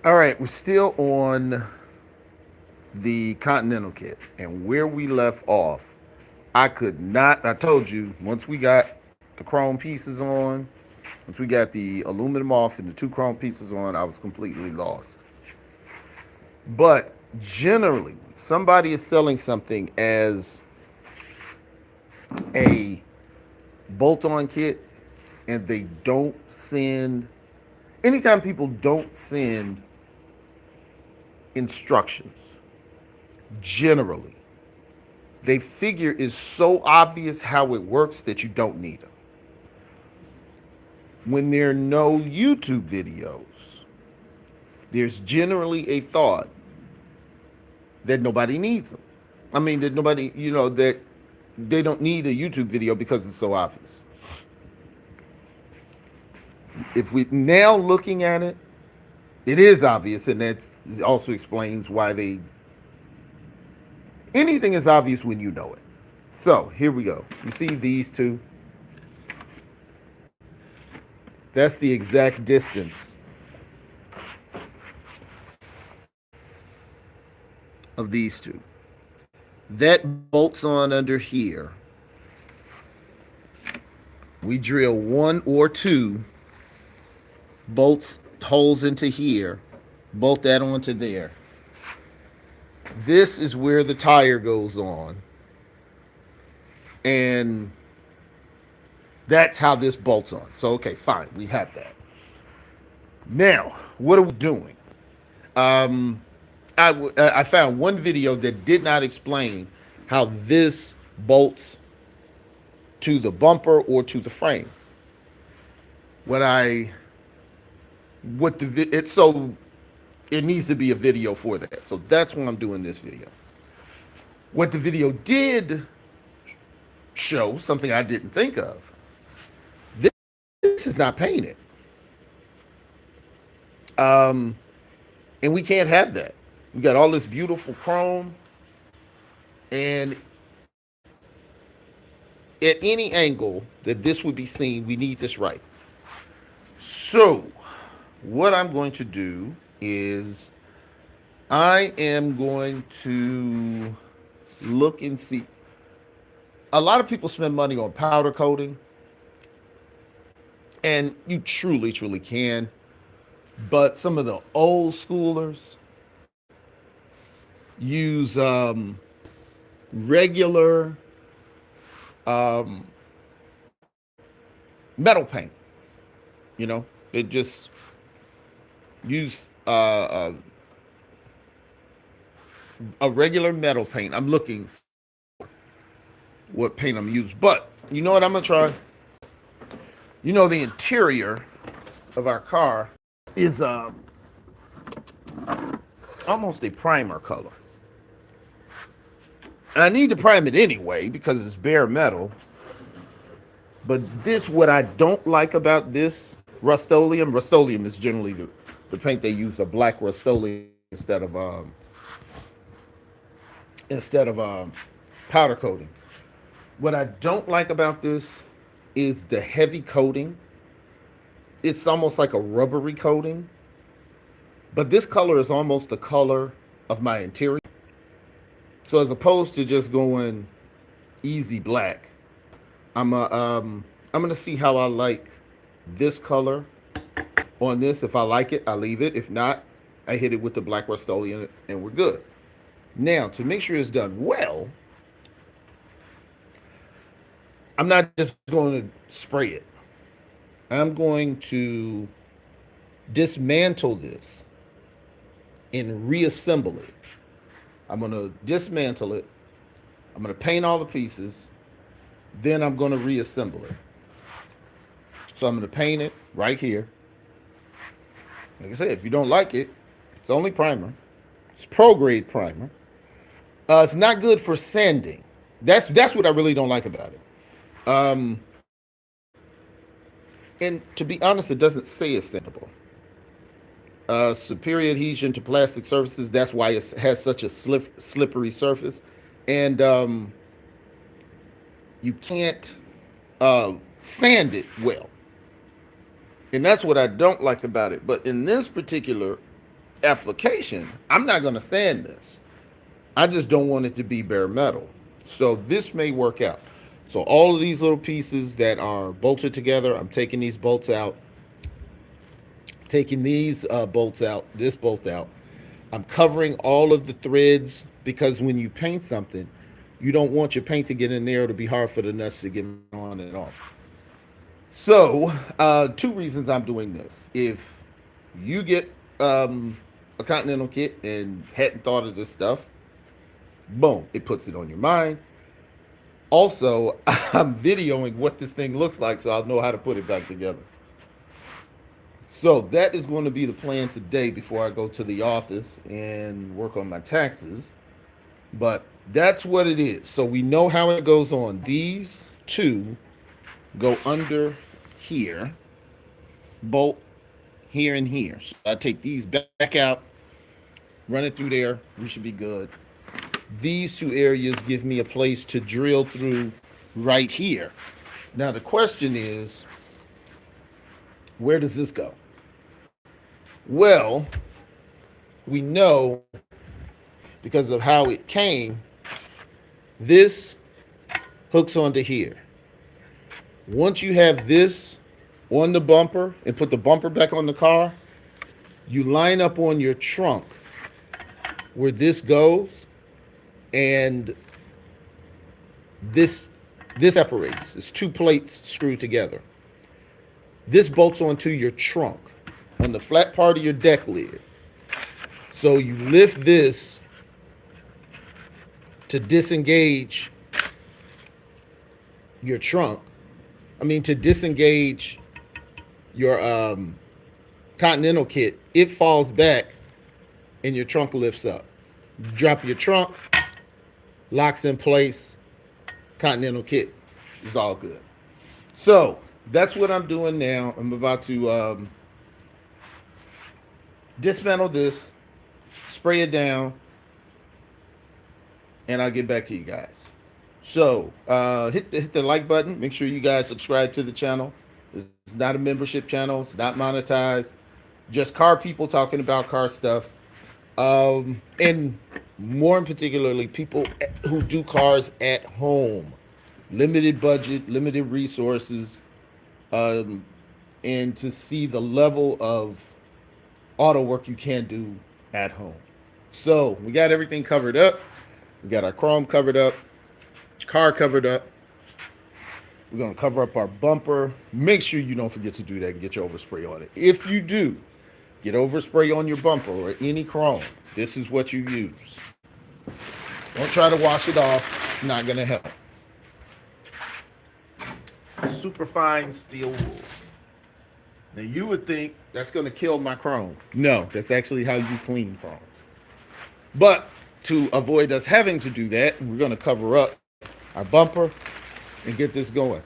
All right, we're still on the Continental kit, and where we left off, I could not. I told you once we got the chrome pieces on, once we got the aluminum off and the two chrome pieces on, I was completely lost. But generally, when somebody is selling something as a bolt-on kit, and they don't send. Anytime people don't send instructions, generally they figure it's so obvious how it works that you don't need them. When there are no YouTube videos, there's generally a thought that nobody needs them. I mean, that nobody, that they don't need a YouTube video because it's so obvious. If we now looking at it, it is obvious, and that also explains why they. Anything is obvious when you know it. So here we go. You see these two? That's the exact distance of these two. That bolts on under here. We drill one or two bolts, holes into here, bolt that onto there. This is where the tire goes on. And that's how this bolts on. So, okay, fine, we have that. Now, what are we doing? I found one video that did not explain how this bolts to the bumper or to the frame. What I what the it so it needs to be a video for that. So that's why I'm doing this video. What the video did show, something I didn't think of. This is not painted. And we can't have that. We got all this beautiful chrome, and at any angle that this would be seen, we need this right. So, what I'm going to do is I am going to look and see. A lot of people spend money on powder coating, and you truly, truly can. But some of the old schoolers use regular metal paint. They just use a regular metal paint. I'm looking for what paint I'm using, but you know what I'm gonna try. The interior of our car is almost a primer color. And I need to prime it anyway because it's bare metal. But what I don't like about this Rust-Oleum. Rust-Oleum is generally the paint they use, a black Rust-Oleum instead of powder coating. What I don't like about this is the heavy coating. It's almost like a rubbery coating. But this color is almost the color of my interior. So as opposed to just going easy black, I'm gonna see how I like this color on this. If I like it, I leave it. If not, I hit it with the black Rust-Oleum and we're good. Now, to make sure it's done well, I'm not just going to spray it. I'm going to dismantle this and reassemble it. I'm going to dismantle it. I'm going to paint all the pieces. Then I'm going to reassemble it. So I'm going to paint it right here. Like I said, if you don't like it, it's only primer. It's pro-grade primer. It's not good for sanding. That's what I really don't like about it. And to be honest, it doesn't say it's sandable. Superior adhesion to plastic surfaces. That's why it has such a slippery surface. And you can't sand it well. And that's what I don't like about it. But in this particular application, I'm not going to sand this. I just don't want it to be bare metal. So this may work out. So all of these little pieces that are bolted together, I'm taking these bolts out, taking these bolts out, this bolt out. I'm covering all of the threads because when you paint something, you don't want your paint to get in there. It'll be hard for the nuts to get on and off. So, two reasons I'm doing this. If you get a Continental kit and hadn't thought of this stuff, boom, it puts it on your mind. Also, I'm videoing what this thing looks like so I'll know how to put it back together. So that is going to be the plan today before I go to the office and work on my taxes. But that's what it is. So we know how it goes on. These two go under here, bolt here and here. So I take these back out, run it through there. We should be good. These two areas give me a place to drill through right here. Now the question is, where does this go? Well, we know because of how it came, this hooks onto here. Once you have this on the bumper and put the bumper back on the car, you line up on your trunk where this goes, and this separates. It's two plates screwed together. This bolts onto your trunk on the flat part of your deck lid. So you lift this to disengage your trunk. To disengage your Continental kit. It falls back and your trunk lifts up. You drop your trunk, locks in place, Continental kit is all good. So that's what I'm doing now. I'm about to dismantle this, spray it down, and I'll get back to you guys. So hit the like button. Make sure you guys subscribe to the channel. It's not a membership channel. It's not monetized. Just car people talking about car stuff. And more particularly, people who do cars at home. Limited budget, limited resources, and to see the level of auto work you can do at home. So we got everything covered up. We got our chrome covered up, car covered up. We're going to cover up our bumper. Make sure you don't forget to do that and get your overspray on it. If you do get overspray on your bumper or any chrome, this is what you use. Don't try to wash it off. Not going to help. Superfine steel wool. Now you would think that's going to kill my chrome. No, that's actually how you clean chrome. But to avoid us having to do that, we're going to cover up our bumper and get this going.